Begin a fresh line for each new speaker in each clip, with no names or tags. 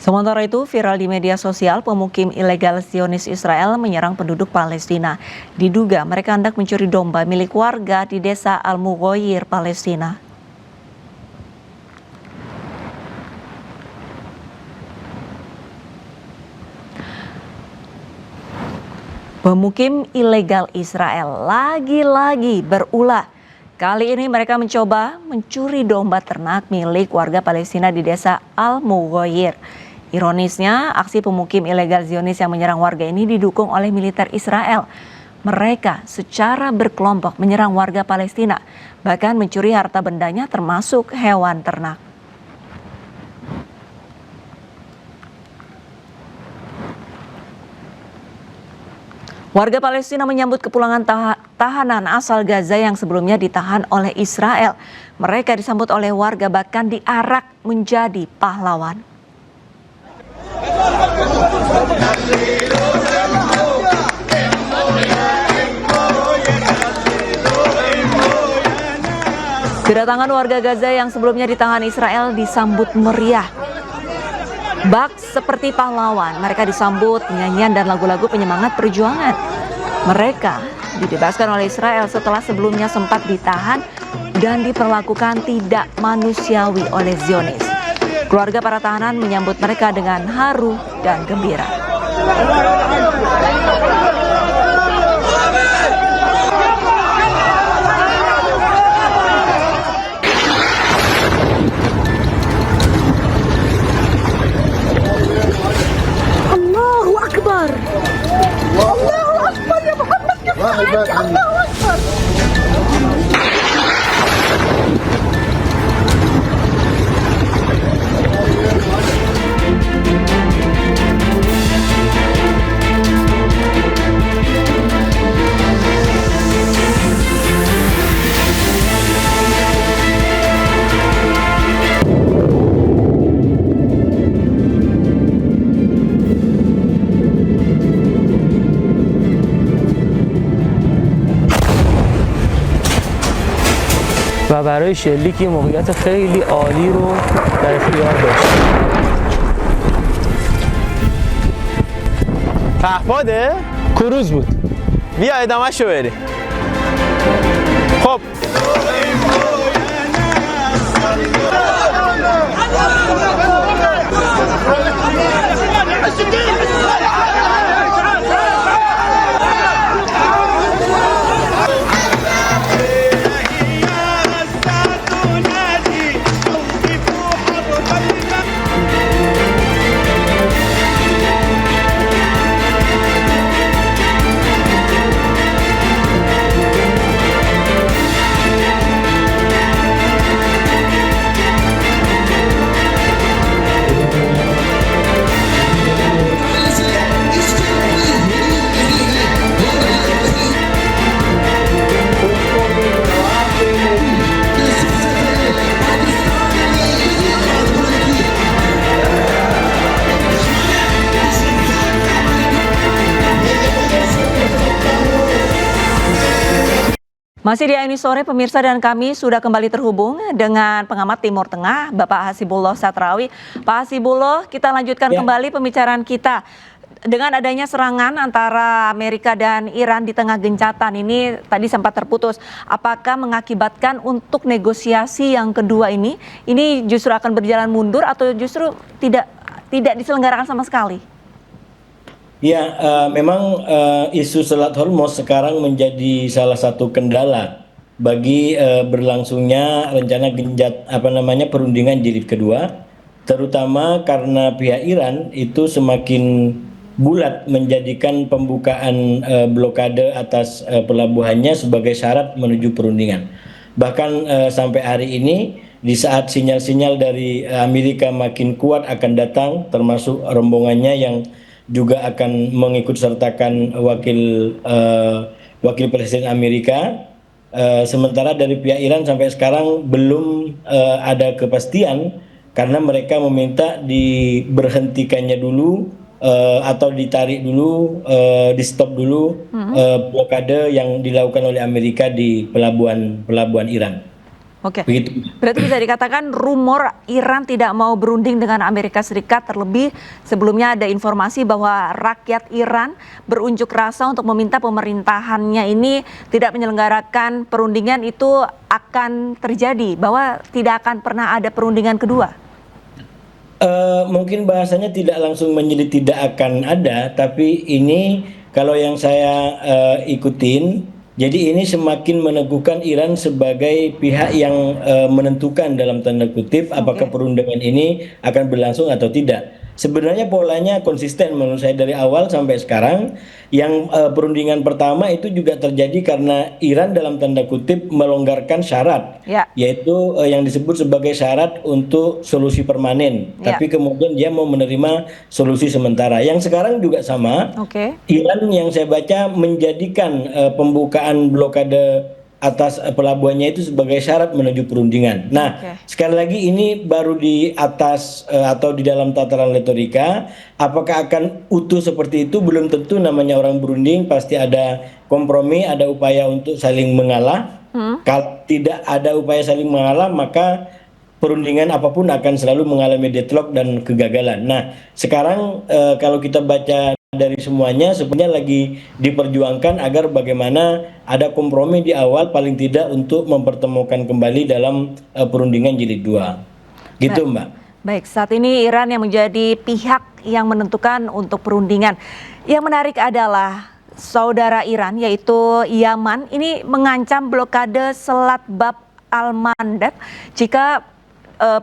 Sementara itu, viral di media sosial, pemukim ilegal Zionis Israel menyerang penduduk Palestina. Diduga mereka hendak mencuri domba milik warga di desa Al-Mughoyir, Palestina. Pemukim ilegal Israel lagi-lagi berulah. Kali ini mereka mencoba mencuri domba ternak milik warga Palestina di desa Al-Mughoyir. Ironisnya, aksi pemukim ilegal Zionis yang menyerang warga ini didukung oleh militer Israel. Mereka secara berkelompok menyerang warga Palestina, bahkan mencuri harta bendanya termasuk hewan ternak. Warga Palestina menyambut kepulangan tahanan asal Gaza yang sebelumnya ditahan oleh Israel. Mereka disambut oleh warga bahkan diarak menjadi pahlawan. Kedatangan warga Gaza yang sebelumnya ditahan Israel disambut meriah. Bak seperti pahlawan, mereka disambut nyanyian dan lagu-lagu penyemangat perjuangan. Mereka dibebaskan oleh Israel setelah sebelumnya sempat ditahan dan diperlakukan tidak manusiawi oleh Zionis. Keluarga para tahanan menyambut mereka dengan haru dan gembira. Allahu Akbar. Allahu Akbar ya Muhammad. Allahu Akbar.
و برای شلیک موقعیت خیلی عالی رو در اختیار داشت.
پهپاده؟
کروز بود.
بیا ادامه‌شو بریم. خب
Masih di Ini Sore, pemirsa, dan kami sudah kembali terhubung dengan pengamat Timur Tengah, Bapak Hasibullah Satrawi. Pak Hasibullah, kita lanjutkan kembali pembicaraan kita. Dengan adanya serangan antara Amerika dan Iran di tengah gencatan ini tadi sempat terputus. Apakah mengakibatkan untuk negosiasi yang kedua ini justru akan berjalan mundur atau justru tidak diselenggarakan sama sekali?
Ya, memang isu Selat Hormuz sekarang menjadi salah satu kendala bagi berlangsungnya rencana perundingan jilid kedua, terutama karena pihak Iran itu semakin bulat menjadikan pembukaan blokade atas pelabuhannya sebagai syarat menuju perundingan. Bahkan sampai hari ini, di saat sinyal-sinyal dari Amerika makin kuat akan datang, termasuk rombongannya yang juga akan mengikut sertakan wakil presiden Amerika. Sementara dari pihak Iran sampai sekarang belum ada kepastian karena mereka meminta diberhentikannya dulu atau ditarik dulu, di stop dulu blokade yang dilakukan oleh Amerika di pelabuhan Iran.
Oke.
Begitu.
Berarti bisa dikatakan rumor Iran tidak mau berunding dengan Amerika Serikat, terlebih sebelumnya ada informasi bahwa rakyat Iran berunjuk rasa untuk meminta pemerintahannya ini tidak menyelenggarakan perundingan, itu akan terjadi, bahwa tidak akan pernah ada perundingan kedua.
Mungkin bahasanya tidak langsung menyebut tidak akan ada, tapi ini kalau yang saya ikutin, jadi ini semakin meneguhkan Iran sebagai pihak yang menentukan dalam tanda kutip apakah perundingan ini akan berlangsung atau tidak. Sebenarnya polanya konsisten menurut saya dari awal sampai sekarang. Yang perundingan pertama itu juga terjadi karena Iran dalam tanda kutip melonggarkan syarat,
Ya.
yaitu yang disebut sebagai syarat untuk solusi permanen.
Ya.
Tapi kemudian dia mau menerima solusi sementara. Yang sekarang juga sama.
Oke.
Iran yang saya baca menjadikan pembukaan blokade atas pelabuhannya itu sebagai syarat menuju perundingan. Nah, sekali lagi ini baru di atas atau di dalam tataran retorika. Apakah akan utuh seperti itu? Belum tentu, namanya orang berunding pasti ada kompromi, ada upaya untuk saling mengalah. Kalau tidak ada upaya saling mengalah, maka perundingan apapun akan selalu mengalami deadlock dan kegagalan. Nah, sekarang kalau kita baca dari semuanya, sebenarnya lagi diperjuangkan agar bagaimana ada kompromi di awal paling tidak untuk mempertemukan kembali dalam perundingan jilid 2. Gitu, Mbak.
Baik, saat ini Iran yang menjadi pihak yang menentukan untuk perundingan. Yang menarik adalah saudara Iran, yaitu Yaman, ini mengancam blokade Selat Bab al-Mandab jika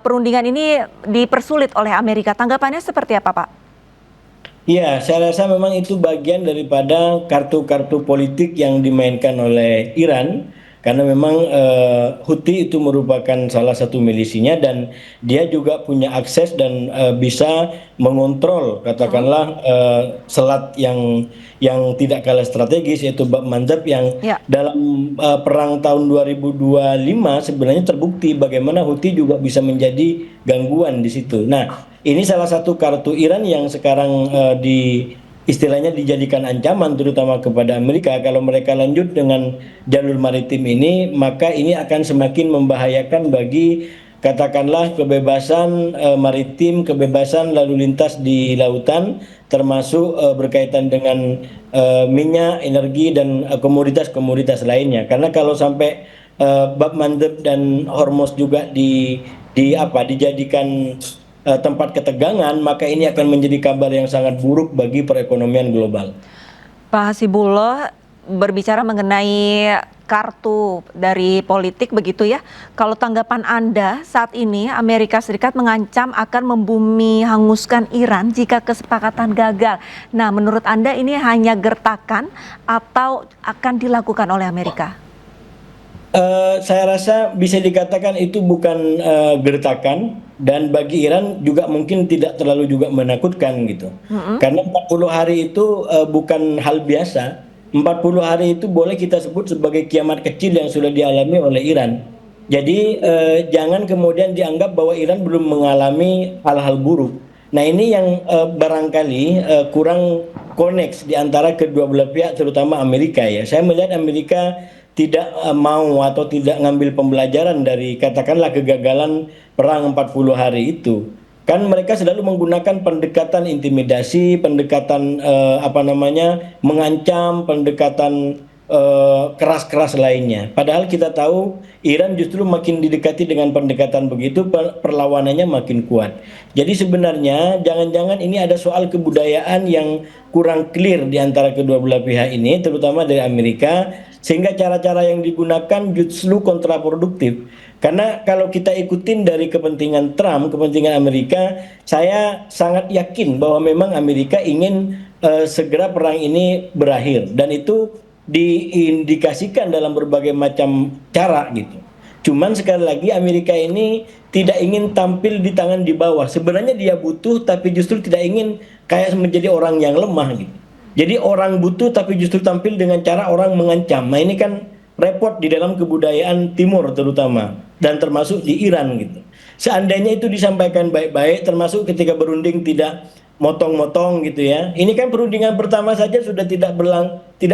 perundingan ini dipersulit oleh Amerika. Tanggapannya seperti apa, Pak?
Iya, saya rasa memang itu bagian daripada kartu-kartu politik yang dimainkan oleh Iran, karena memang Houthi itu merupakan salah satu milisinya dan dia juga punya akses dan bisa mengontrol katakanlah selat yang tidak kalah strategis, yaitu Bab Mandab yang dalam perang tahun 2025 sebenarnya terbukti bagaimana Houthi juga bisa menjadi gangguan di situ. Nah, ini salah satu kartu Iran yang sekarang istilahnya dijadikan ancaman terutama kepada Amerika. Kalau mereka lanjut dengan jalur maritim ini, maka ini akan semakin membahayakan bagi katakanlah kebebasan maritim, kebebasan lalu lintas di lautan, termasuk berkaitan dengan minyak, energi dan komoditas-komoditas lainnya. Karena kalau sampai Bab Mandeb dan Hormuz juga dijadikan tempat ketegangan, maka ini akan menjadi kabar yang sangat buruk bagi perekonomian global.
Pak Hasibullah, berbicara mengenai kartu dari politik begitu ya, kalau tanggapan Anda saat ini Amerika Serikat mengancam akan membumi hanguskan Iran jika kesepakatan gagal. Nah, menurut Anda ini hanya gertakan atau akan dilakukan oleh Amerika?
Saya rasa bisa dikatakan itu bukan gertakan, dan bagi Iran juga mungkin tidak terlalu juga menakutkan gitu. Karena 40 hari itu bukan hal biasa. 40 hari itu boleh kita sebut sebagai kiamat kecil yang sudah dialami oleh Iran. Jadi jangan kemudian dianggap bahwa Iran belum mengalami hal-hal buruk. Nah, ini yang barangkali kurang connect di antara kedua belah pihak, terutama Amerika ya. Saya melihat Amerika tidak mau atau tidak ngambil pembelajaran dari katakanlah kegagalan perang 40 hari itu. Kan mereka selalu menggunakan pendekatan intimidasi, pendekatan mengancam, pendekatan keras-keras lainnya. Padahal kita tahu Iran justru makin didekati dengan pendekatan begitu, perlawanannya makin kuat. Jadi sebenarnya jangan-jangan ini ada soal kebudayaan yang kurang clear di antara kedua belah pihak ini, terutama dari Amerika, sehingga cara-cara yang digunakan justru kontraproduktif. Karena kalau kita ikutin dari kepentingan Trump, kepentingan Amerika, saya sangat yakin bahwa memang Amerika ingin segera perang ini berakhir, dan itu diindikasikan dalam berbagai macam cara gitu. Cuman sekali lagi Amerika ini tidak ingin tampil di tangan di bawah. Sebenarnya dia butuh, tapi justru tidak ingin kayak menjadi orang yang lemah gitu. Jadi orang butuh tapi justru tampil dengan cara orang mengancam. Nah, ini kan repot di dalam kebudayaan Timur terutama, dan termasuk di Iran gitu. Seandainya itu disampaikan baik-baik, termasuk ketika berunding tidak motong-motong gitu ya. Ini kan perundingan pertama saja sudah tidak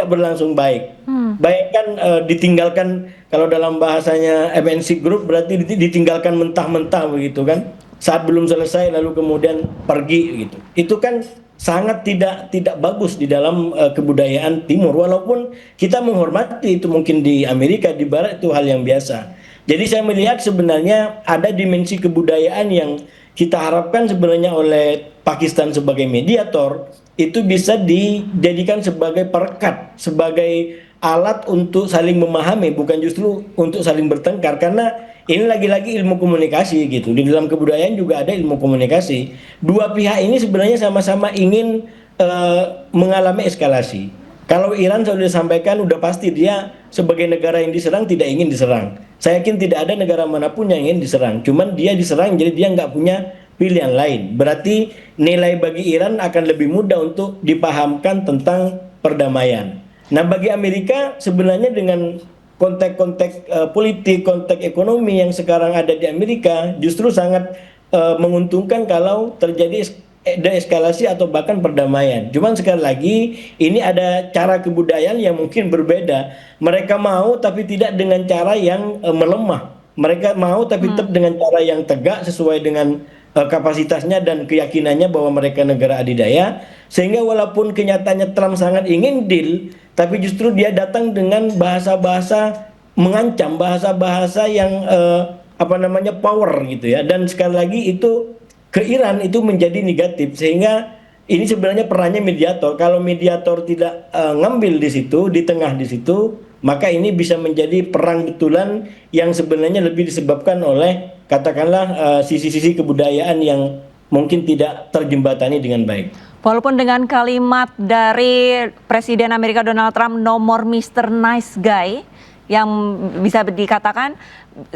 berlangsung baik. Bayangkan ditinggalkan, kalau dalam bahasanya MNC Group berarti ditinggalkan mentah-mentah begitu kan. Saat belum selesai lalu kemudian pergi gitu. Itu kan sangat tidak bagus di dalam kebudayaan Timur, walaupun kita menghormati itu, mungkin di Amerika, di Barat itu hal yang biasa. Jadi saya melihat sebenarnya ada dimensi kebudayaan yang kita harapkan sebenarnya oleh Pakistan sebagai mediator itu bisa dijadikan sebagai perekat, sebagai alat untuk saling memahami, bukan justru untuk saling bertengkar, karena ini lagi-lagi ilmu komunikasi gitu. Di dalam kebudayaan juga ada ilmu komunikasi. Dua pihak ini sebenarnya sama-sama ingin mengalami eskalasi. Kalau Iran sudah disampaikan, udah pasti dia sebagai negara yang diserang tidak ingin diserang. Saya yakin tidak ada negara manapun yang ingin diserang. Cuman dia diserang, jadi dia nggak punya pilihan lain. Berarti nilai bagi Iran akan lebih mudah untuk dipahamkan tentang perdamaian. Nah, bagi Amerika sebenarnya dengan konteks-konteks politik, konteks ekonomi yang sekarang ada di Amerika justru sangat menguntungkan kalau terjadi deeskalasi atau bahkan perdamaian. Cuman sekali lagi ini ada cara kebudayaan yang mungkin berbeda. Mereka mau tapi tidak dengan cara yang melemah. Mereka mau tapi tetap dengan cara yang tegak sesuai dengan kapasitasnya dan keyakinannya bahwa mereka negara adidaya. Sehingga walaupun kenyataannya Trump sangat ingin deal, tapi justru dia datang dengan bahasa-bahasa mengancam, bahasa-bahasa yang power gitu ya. Dan sekali lagi itu ke Iran itu menjadi negatif, sehingga ini sebenarnya perannya mediator. Kalau mediator tidak ngambil di situ, di tengah di situ, maka ini bisa menjadi perang betulan yang sebenarnya lebih disebabkan oleh katakanlah sisi-sisi kebudayaan yang mungkin tidak terjembatani dengan baik.
Walaupun dengan kalimat dari Presiden Amerika Donald Trump, no more Mr. Nice Guy, yang bisa dikatakan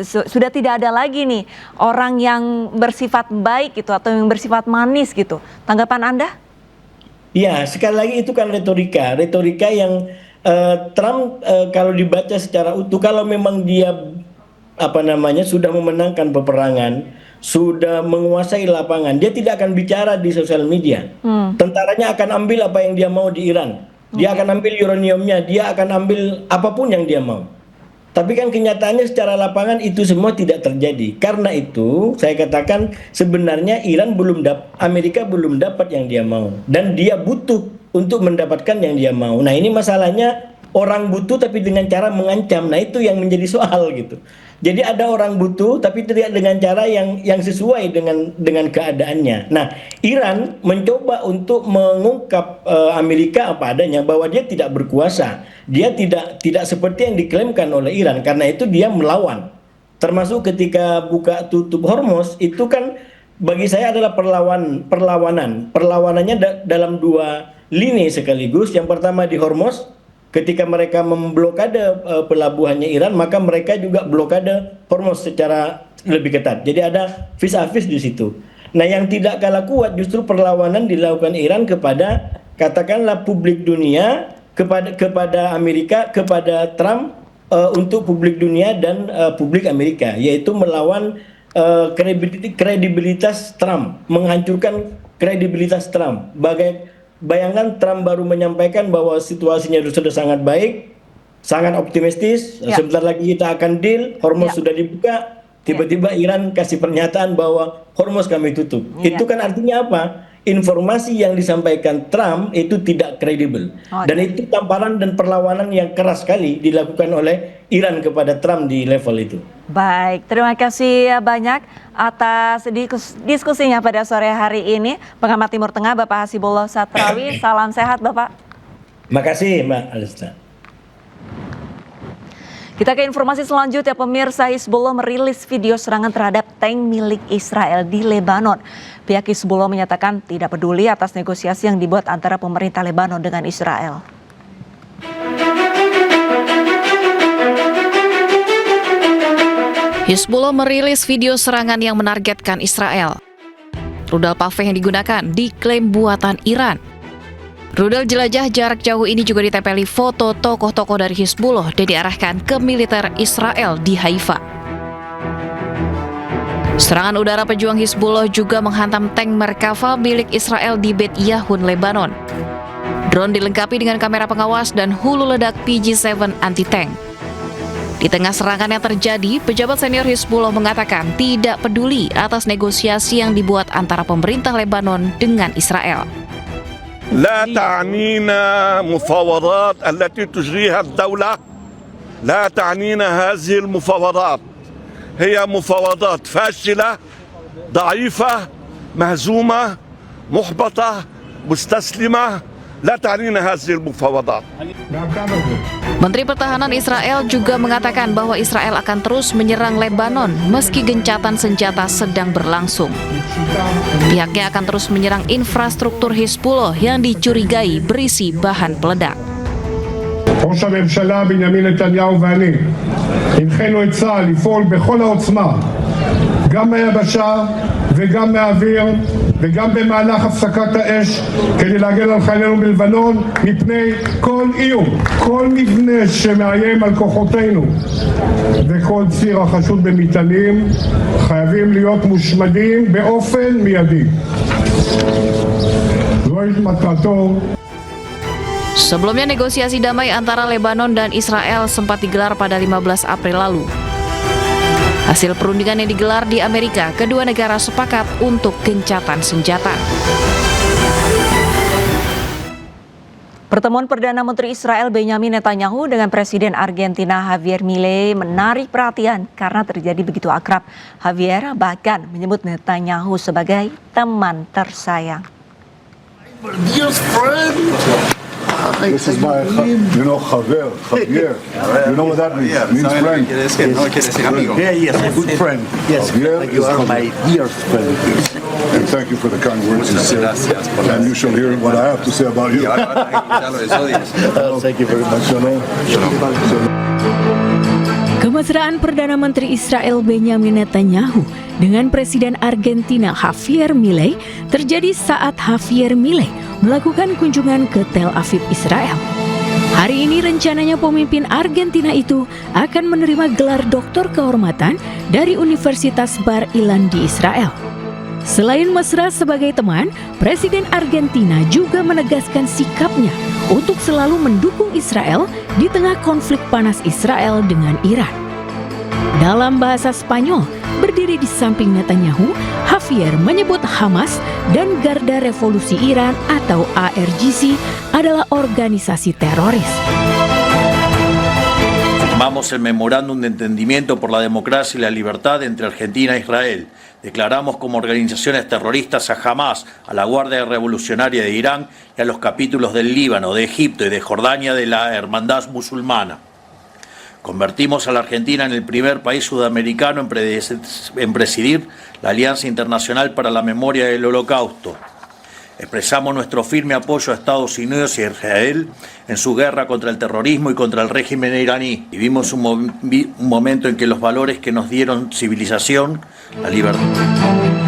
sudah tidak ada lagi nih orang yang bersifat baik gitu atau yang bersifat manis gitu. Tanggapan Anda?
Ya, sekali lagi itu kan retorika yang Trump kalau dibaca secara utuh, kalau memang dia sudah memenangkan peperangan, sudah menguasai lapangan, dia tidak akan bicara di sosial media. Tentaranya akan ambil apa yang dia mau di Iran. Dia akan ambil uraniumnya, dia akan ambil apapun yang dia mau. Tapi kan kenyataannya secara lapangan itu semua tidak terjadi. Karena itu saya katakan sebenarnya Amerika belum dapat yang dia mau. Dan dia butuh untuk mendapatkan yang dia mau. Nah, ini masalahnya, orang butuh tapi dengan cara mengancam. Nah, itu yang menjadi soal gitu. Jadi ada orang butuh tapi tidak dengan cara yang sesuai dengan keadaannya. Nah, Iran mencoba untuk mengungkap Amerika apa adanya, bahwa dia tidak berkuasa. Dia tidak seperti yang diklaimkan oleh Iran. Karena itu dia melawan. Termasuk ketika buka tutup Hormuz, itu kan bagi saya adalah perlawanan. Perlawanannya dalam dua lini sekaligus. Yang pertama di Hormuz, ketika mereka memblokade pelabuhannya Iran, maka mereka juga blokade Hormuz secara lebih ketat. Jadi ada vis-a-vis di situ. Nah, yang tidak kalah kuat justru perlawanan dilakukan Iran kepada katakanlah publik dunia, kepada Amerika, kepada Trump, untuk publik dunia dan publik Amerika, yaitu melawan kredibilitas Trump, menghancurkan kredibilitas Trump. Bayangkan Trump baru menyampaikan bahwa situasinya sudah sangat baik, sangat optimistis, sebentar lagi kita akan deal, Hormuz sudah dibuka, tiba-tiba Iran kasih pernyataan bahwa Hormuz kami tutup. Itu kan artinya apa? Informasi yang disampaikan Trump itu tidak kredibel. Dan itu tamparan dan perlawanan yang keras sekali dilakukan oleh Iran kepada Trump di level itu.
Baik, terima kasih banyak atas diskusinya pada sore hari ini. Pengamat Timur Tengah Bapak Hasibullah Satrawi, salam sehat Bapak.
Makasih Mbak Alista.
Kita ke informasi selanjutnya, pemirsa. Hizbullah merilis video serangan terhadap tank milik Israel di Lebanon. Pihak Hizbullah menyatakan tidak peduli atas negosiasi yang dibuat antara pemerintah Lebanon dengan Israel.
Hizbullah merilis video serangan yang menargetkan Israel. Rudal Paveh yang digunakan diklaim buatan Iran. Rudal jelajah jarak jauh ini juga ditempeli foto tokoh-tokoh dari Hizbullah dan diarahkan ke militer Israel di Haifa. Serangan udara pejuang Hizbullah juga menghantam tank Merkava milik Israel di Bet Yahun, Lebanon. Drone dilengkapi dengan kamera pengawas dan hulu ledak PG-7 anti-tank. Di tengah serangan yang terjadi, pejabat senior Hizbullah mengatakan tidak peduli atas negosiasi yang dibuat antara pemerintah Lebanon dengan Israel.
لا تعنينا مفاوضات التي تجريها الدولة، لا تعنينا هذه المفاوضات، هي مفاوضات فاشلة ضعيفة مهزومة محبطة مستسلمة، لا تعنينا هذه المفاوضات.
Menteri Pertahanan Israel juga mengatakan bahwa Israel akan terus menyerang Lebanon meski gencatan senjata sedang berlangsung. Pihaknya akan terus menyerang infrastruktur Hizbullah yang dicurigai berisi bahan peledak.
ראש הממשלה בנימין נתניהו ואני הנחינו את צה"ל לפעול בכל העוצמה, גם מהיבשה וגם מהאוויר וגם במהלך הפסקת האש, כדי להגן על חיילינו בלבנון מפני כל איום, כל מבנה שמאיים על כוחותינו וכל ציר החשוד במטענים חייבים להיות מושמדים באופן מיידי. זוהי מטרתו.
Sebelumnya negosiasi damai antara Lebanon dan Israel sempat digelar pada 15 April lalu. Hasil perundingan yang digelar di Amerika, kedua negara sepakat untuk gencatan senjata.
Pertemuan Perdana Menteri Israel Benjamin Netanyahu dengan Presiden Argentina Javier Milei menarik perhatian karena terjadi begitu akrab. Javier bahkan menyebut Netanyahu sebagai teman tersayang.
This is my, Javier. You know what that means? It means friend.
Yes, a good friend. Yes,
Javier
you
is
are
Javier.
my dear friend.
And thank you for the kind words you said. And you shall hear what I have to say about you.
Thank you very much.
Kemesraan Perdana Menteri Israel Benjamin Netanyahu dengan Presiden Argentina Javier Milei terjadi saat Javier Milei melakukan kunjungan ke Tel Aviv, Israel. Hari ini rencananya pemimpin Argentina itu akan menerima gelar doktor kehormatan dari Universitas Bar Ilan di Israel. Selain mesra sebagai teman, Presiden Argentina juga menegaskan sikapnya untuk selalu mendukung Israel di tengah konflik panas Israel dengan Iran. Dalam bahasa Spanyol, berdiri di samping Netanyahu, Javier menyebut Hamas dan Garda Revolusi Iran atau ARGC adalah organisasi teroris.
Firmamos el memorándum de entendimiento por la democracia y la libertad entre Argentina e Israel. Declaramos como organizaciones terroristas a Hamas, a la Guardia Revolucionaria de Irán y a los capítulos del Líbano, de Egipto y de Jordania de la Hermandad Musulmana. Convertimos a la Argentina en el primer país sudamericano en presidir la Alianza Internacional para la Memoria del Holocausto. Expresamos nuestro firme apoyo a Estados Unidos y a Israel en su guerra contra el terrorismo y contra el régimen iraní. Vivimos un momento en que los valores que nos dieron civilización, la libertad.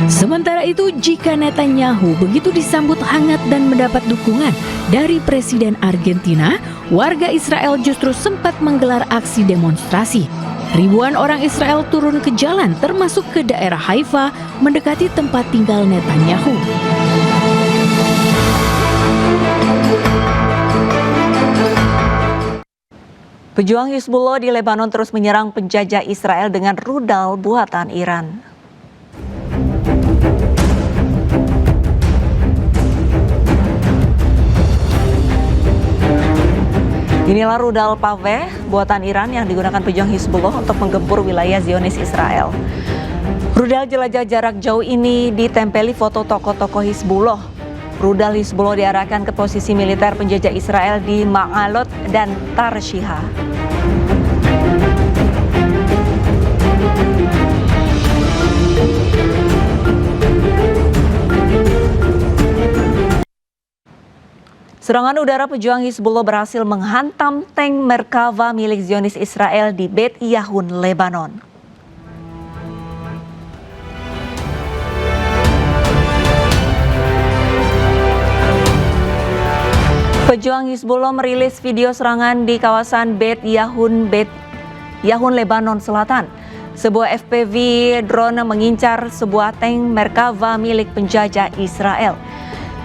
Sementara itu, jika Netanyahu begitu disambut hangat dan mendapat dukungan dari Presiden Argentina, warga Israel justru sempat menggelar aksi demonstrasi. Ribuan orang Israel turun ke jalan termasuk ke daerah Haifa mendekati tempat tinggal Netanyahu.
Pejuang Hizbullah di Lebanon terus menyerang penjajah Israel dengan rudal buatan Iran. Inilah rudal Paveh buatan Iran yang digunakan pejuang Hizbullah untuk menggempur wilayah Zionis Israel. Rudal jelajah jarak jauh ini ditempeli foto tokoh-tokoh Hizbullah. Rudal Hizbullah diarahkan ke posisi militer penjajah Israel di Ma'alot dan Tarshiha. Serangan udara pejuang Hizbullah berhasil menghantam tank Merkava milik Zionis Israel di Bet Yahun, Lebanon. Pejuang Hizbullah merilis video serangan di kawasan Bet Yahun, Lebanon Selatan. Sebuah FPV drone mengincar sebuah tank Merkava milik penjajah Israel.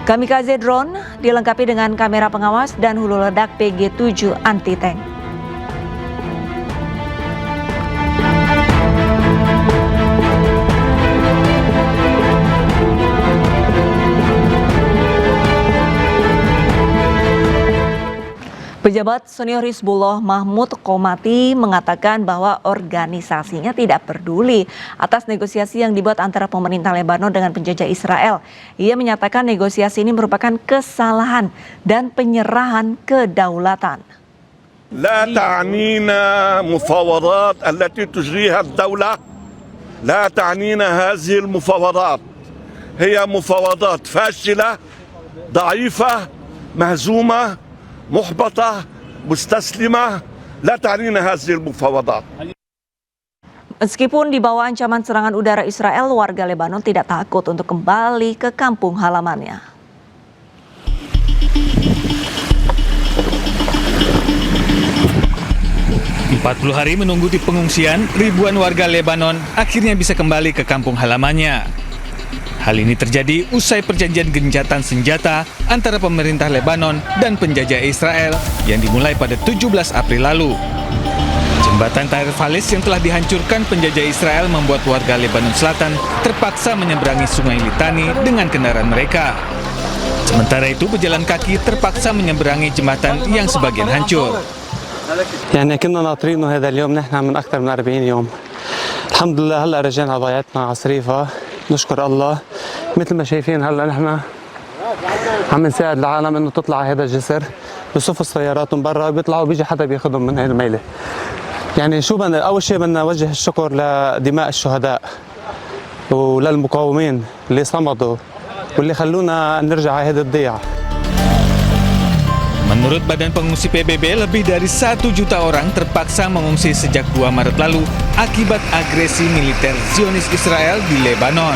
Kamikaze drone dilengkapi dengan kamera pengawas dan hulu ledak PG-7 anti-tank. Pejabat senior Hizbullah Mahmud Qomati mengatakan bahwa organisasinya tidak peduli atas negosiasi yang dibuat antara pemerintah Lebanon dengan penjajah Israel. Ia menyatakan negosiasi ini merupakan kesalahan dan penyerahan kedaulatan.
لا تعنينا مفاوضات التي تجريها الدولة لا تعنينا هذه المفاوضات هي مفاوضات فاشلة ضعيفة مهزومة محبطة مستسلمة لا تعنينا هذه المفاوضات.
Meskipun di bawah ancaman serangan udara Israel, warga Lebanon tidak takut untuk kembali ke kampung halamannya.
Empat 40 hari menunggu di pengungsian, ribuan warga Lebanon akhirnya bisa kembali ke kampung halamannya. Hal ini terjadi usai perjanjian gencatan senjata antara pemerintah Lebanon dan penjajah Israel yang dimulai pada 17 April lalu. Jembatan Tahrir Falis yang telah dihancurkan penjajah Israel membuat warga Lebanon Selatan terpaksa menyeberangi Sungai Litani dengan kendaraan mereka. Sementara itu, pejalan kaki terpaksa menyeberangi jembatan yang sebagian hancur.
يعني كنا ناطرينه هذا اليوم نحن من أكثر من 40 يوم. الحمد لله هلا رجعنا ضيعتنا عصريفة نشكر الله. مثل ما شايفين هلا نحن عم نساعد العالم انه تطلع هذا الجسر بصف السيارات من برا بيطلعوا بيجي حدا بياخذهم من هاي الميله. يعني شو بدنا اول شيء بدنا نوجه الشكر لدماء الشهداء وللمقاومين اللي صمدوا واللي خلونا نرجع على هذا الضياع.
Menurut Badan Pengungsi PBB, lebih dari 1 juta orang terpaksa mengungsi sejak 2 Maret lalu akibat agresi militer Zionis Israel di Lebanon.